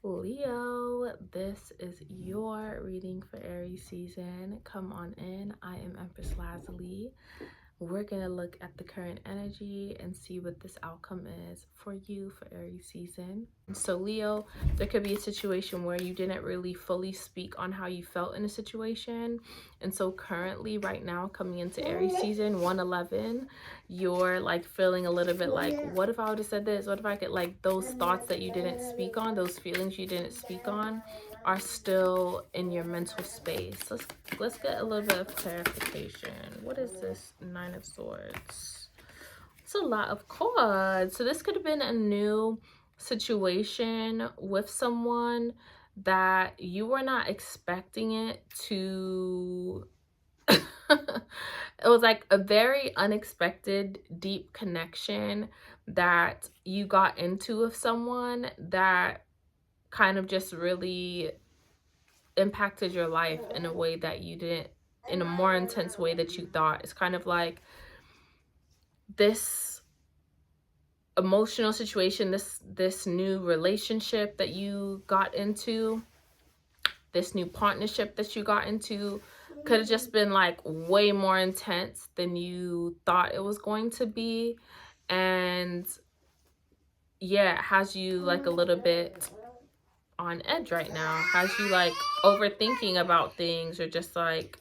Leo, this is your reading for Aries season. Come on in. I am EmpressLazuli. We're going to look at the current energy and see what this outcome is for you for Aries season. So Leo, there could be a situation where you didn't really fully speak on how you felt in a situation. And so currently right now coming into Aries season 111, you're like feeling a little bit like, what if I would have said this? What if I could, like, those thoughts that you didn't speak on, those feelings you didn't speak on are still in your mental space. Let's get a little bit of clarification. What is this Nine of Swords? It's a lot of cards. So this could have been a new situation with someone that you were not expecting it to it was like a very unexpected deep connection that you got into with someone that kind of just really impacted your life in a way that you didn't, in a more intense way that you thought. It's kind of like this emotional situation, this new relationship that you got into, this new partnership that you got into could have just been like way more intense than you thought it was going to be. And yeah, it has you like a little bit on edge right now, has you like overthinking about things, or just like,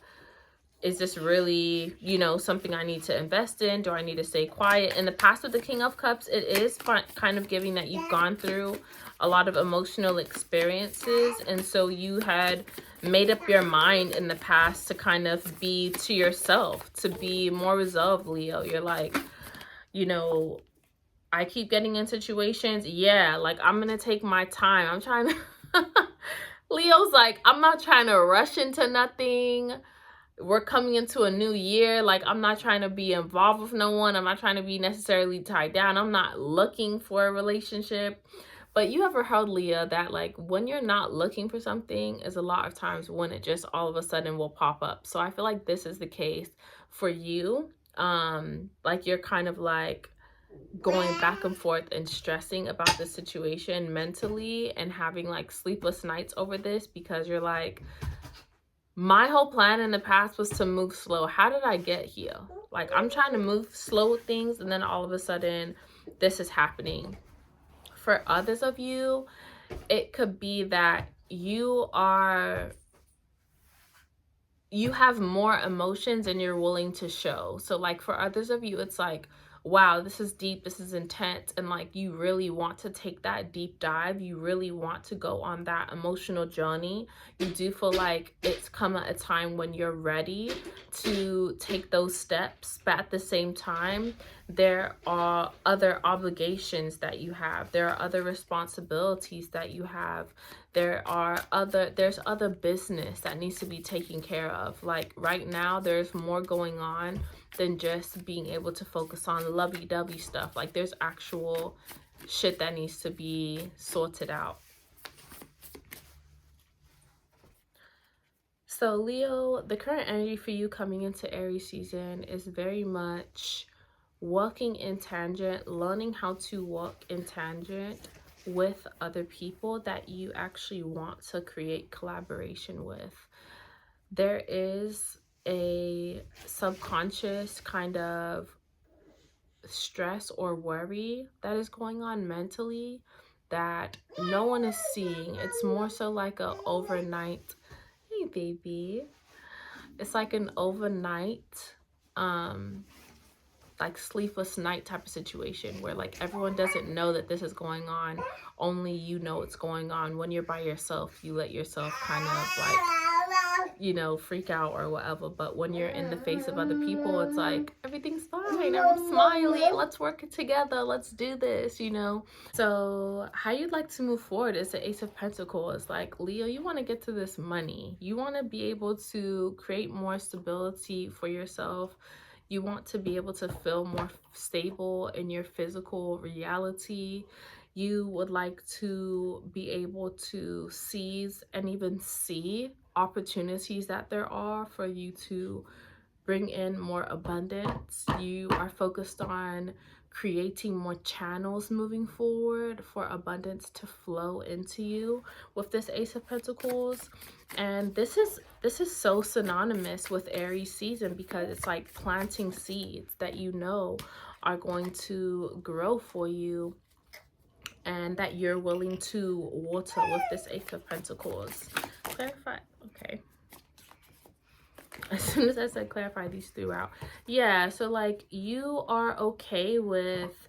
is this really, you know, something I need to invest in? Do I need to stay quiet? In the past with the King of Cups, it is kind of giving that you've gone through a lot of emotional experiences. And so you had made up your mind in the past to kind of be to yourself, to be more resolved, Leo. You're like, you know, I keep getting in situations. Yeah, like I'm going to take my time. I'm trying to... Leo's like, I'm not trying to rush into nothing. We're coming into a new year. Like, I'm not trying to be involved with no one. I'm not trying to be necessarily tied down. I'm not looking for a relationship. But you ever heard, Leah, that like when you're not looking for something is a lot of times when it just all of a sudden will pop up. So I feel like this is the case for you. Like you're kind of like going back and forth and stressing about the situation mentally and having like sleepless nights over this, because you're like, my whole plan in the past was to move slow. How did I get here? Like, I'm trying to move slow with things, and then all of a sudden this is happening. For others of you, it could be that you have more emotions and you're willing to show. So like for others of you, it's like, wow, this is deep, this is intense, and like you really want to take that deep dive. You really want to go on that emotional journey. You do feel like it's come at a time when you're ready to take those steps, but at the same time, there are other obligations that you have. There are other responsibilities that you have. There's other business that needs to be taken care of. Like right now, there's more going on than just being able to focus on lovey-dovey stuff. Like there's actual shit that needs to be sorted out. So Leo, the current energy for you coming into Aries season is very much walking in tangent, learning how to walk in tangent with other people that you actually want to create collaboration with. There is a subconscious kind of stress or worry that is going on mentally that no one is seeing. It's more so like a overnight, hey baby, it's like an overnight like sleepless night type of situation where like everyone doesn't know that this is going on. Only you know it's going on. When you're by yourself, you let yourself kind of like, you know, freak out or whatever. But when you're in the face of other people, it's like, everything's fine, I'm smiling, let's work it together, let's do this, you know. So how you'd like to move forward is the Ace of Pentacles. Like, Leo, you want to get to this money. You want to be able to create more stability for yourself. You want to be able to feel more stable in your physical reality. You would like to be able to seize and even see opportunities that there are for you to bring in more abundance. You are focused on creating more channels moving forward for abundance to flow into you with this Ace of Pentacles. And this is so synonymous with Aries season, because it's like planting seeds that you know are going to grow for you and that you're willing to water with this Ace of Pentacles. Clarify. Okay. As soon as I said clarify, these threw out. Yeah, so like you are okay with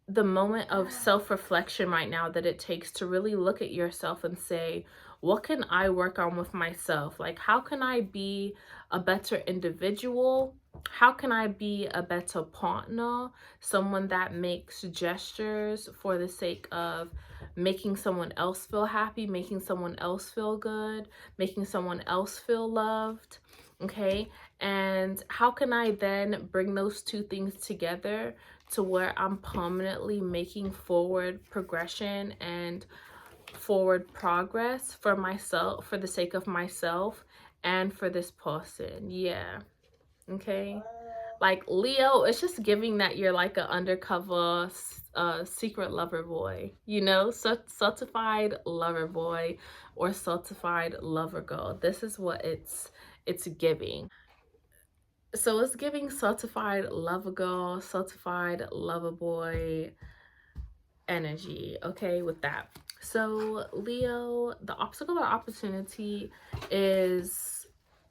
the moment of self-reflection right now that it takes to really look at yourself and say, what can I work on with myself? Like, how can I be a better individual? How can I be a better partner? Someone that makes gestures for the sake of making someone else feel happy, making someone else feel good, making someone else feel loved. Okay. And how can I then bring those two things together to where I'm permanently making forward progression and forward progress for myself, for the sake of myself and for this person? Yeah. Okay. Like Leo, it's just giving that you're like an undercover secret lover boy, you know, certified lover boy or certified lover girl. This is what it's giving. So it's giving certified lover girl, certified lover boy energy, okay, with that. So Leo, the obstacle or opportunity is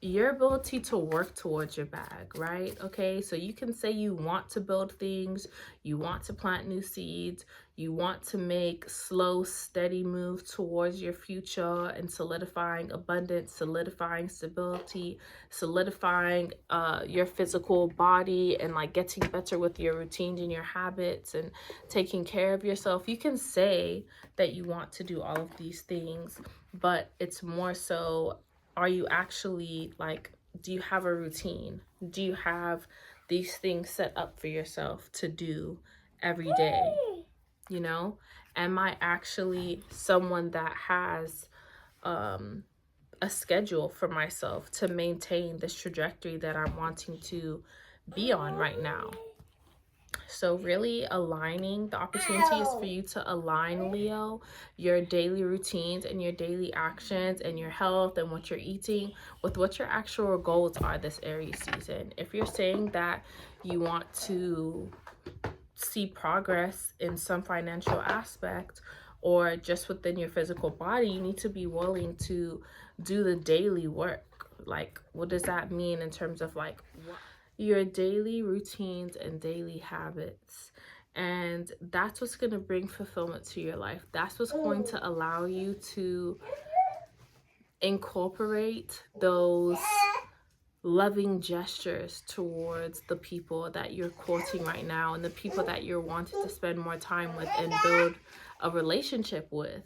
your ability to work towards your bag, right? Okay, so you can say you want to build things, you want to plant new seeds, you want to make slow, steady moves towards your future and solidifying abundance, solidifying stability, solidifying your physical body, and like getting better with your routines and your habits and taking care of yourself. You can say that you want to do all of these things, but it's more so, are you actually like, do you have a routine? Do you have these things set up for yourself to do every day? You know, am I actually someone that has a schedule for myself to maintain this trajectory that I'm wanting to be on right now? So really aligning, the opportunity is for you to align, Leo, your daily routines and your daily actions and your health and what you're eating with what your actual goals are this Aries season. If you're saying that you want to see progress in some financial aspect or just within your physical body, you need to be willing to do the daily work. Like, what does that mean in terms of like your daily routines and daily habits? And that's what's going to bring fulfillment to your life. That's what's going to allow you to incorporate those loving gestures towards the people that you're courting right now and the people that you're wanting to spend more time with and build a relationship with.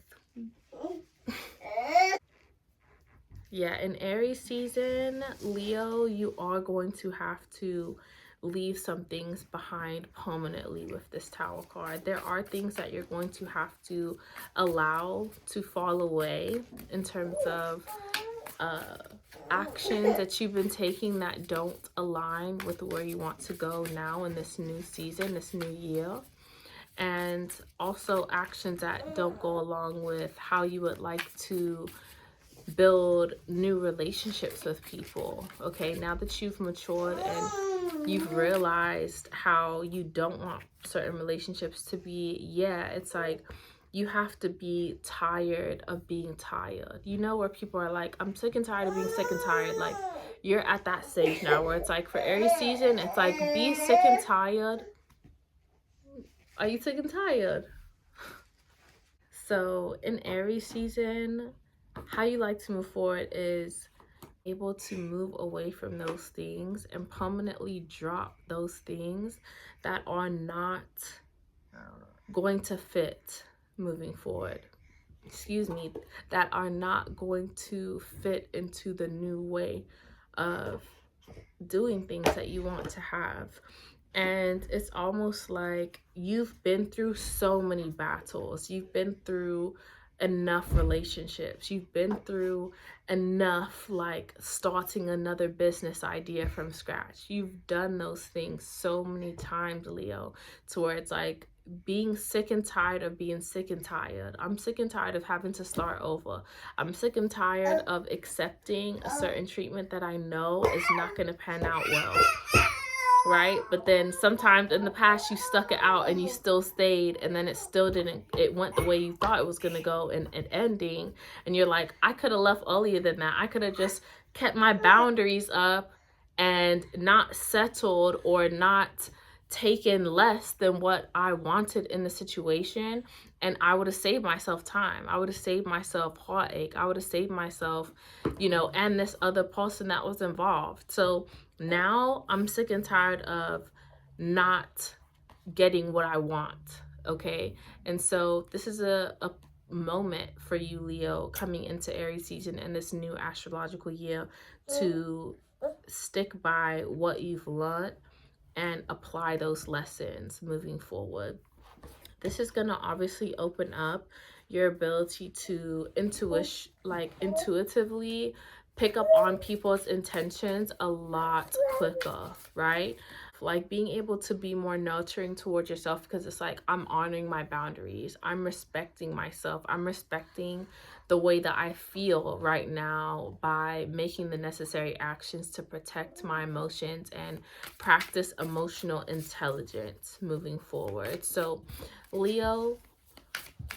Yeah, in Aries season, Leo, you are going to have to leave some things behind permanently with this Tower card. There are things that you're going to have to allow to fall away in terms of actions that you've been taking that don't align with where you want to go now in this new season, this new year. And also actions that don't go along with how you would like to build new relationships with people. Okay, now that you've matured and you've realized how you don't want certain relationships to be, yeah, it's like you have to be tired of being tired. You know, where people are like, I'm sick and tired of being sick and tired. Like, you're at that stage now where it's like, for Aries season, it's like, be sick and tired. Are you sick and tired? So in Aries season, how you like to move forward is able to move away from those things and permanently drop those things that are not going to fit moving forward. Excuse me, that are not going to fit into the new way of doing things that you want to have. And it's almost like you've been through so many battles. You've been through enough relationships. You've been through enough, like starting another business idea from scratch. You've done those things so many times, Leo, to where it's like being sick and tired of being sick and tired. I'm sick and tired of having to start over. I'm sick and tired of accepting a certain treatment that I know is not going to pan out well. Right? But then sometimes in the past you stuck it out and you still stayed, and then it still didn't, it went the way you thought it was going to go in an ending, and you're like, I could have left earlier than that. I could have just kept my boundaries up and not settled or not taken less than what I wanted in the situation, and I would have saved myself time. I would have saved myself heartache. I would have saved myself, you know, and this other person that was involved. So now I'm sick and tired of not getting what I want, okay? And so this is a moment for you, Leo, coming into Aries season and this new astrological year to stick by what you've learned and apply those lessons moving forward. This is going to obviously open up your ability to intuitively pick up on people's intentions a lot quicker, right? Like being able to be more nurturing towards yourself, because it's like, I'm honoring my boundaries. I'm respecting myself. I'm respecting the way that I feel right now by making the necessary actions to protect my emotions and practice emotional intelligence moving forward. So Leo,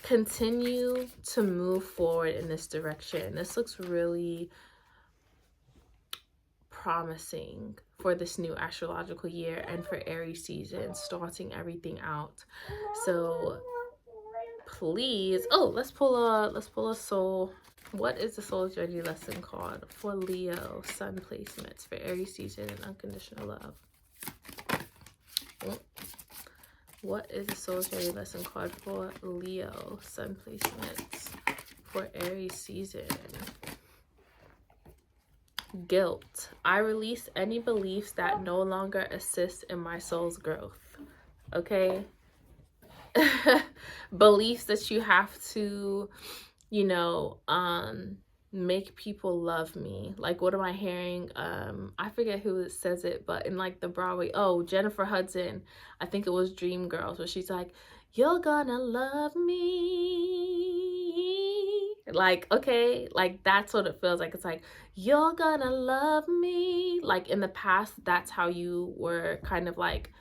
continue to move forward in this direction. This looks really promising for this new astrological year and for Aries season, starting everything out. So please, let's pull a soul. What is the soul journey lesson card for Leo sun placements for Aries season and unconditional love? What is the soul journey lesson card for Leo sun placements for Aries season? Guilt. I release any beliefs that no longer assist in my soul's growth. Okay? Beliefs that you have to, you know, make people love me. Like, what am I hearing? I forget who says it, but in like the Broadway, Jennifer Hudson, I think it was Dreamgirls, where she's like, you're gonna love me. Like, okay, like that's what it feels like. It's like, you're gonna love me. Like in the past, that's how you were kind of like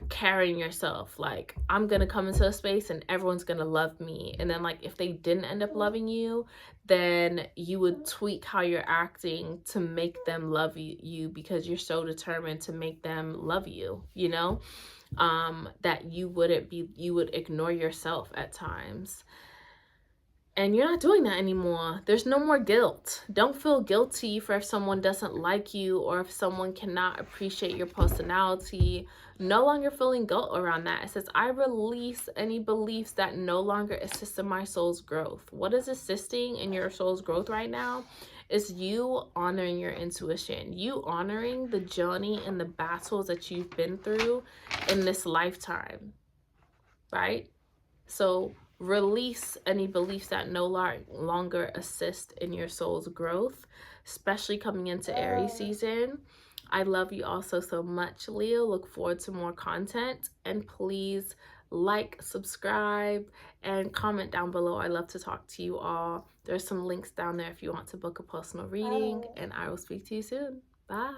carrying yourself. Like, I'm gonna come into a space and everyone's gonna love me. And then like if they didn't end up loving you, then you would tweak how you're acting to make them love you because you're so determined to make them love you, you know? That you would ignore yourself at times. And you're not doing that anymore. There's no more guilt. Don't feel guilty for if someone doesn't like you or if someone cannot appreciate your personality. No longer feeling guilt around that. It says, I release any beliefs that no longer assist in my soul's growth. What is assisting in your soul's growth right now is you honoring your intuition. You honoring the journey and the battles that you've been through in this lifetime, right? So release any beliefs that no longer assist in your soul's growth, especially coming into Aries season. I love you all so much, Leo. Look forward to more content, and please like, subscribe, and comment down below. I love to talk to you all. There's some links down there if you want to book a personal reading, and I will speak to you soon. Bye.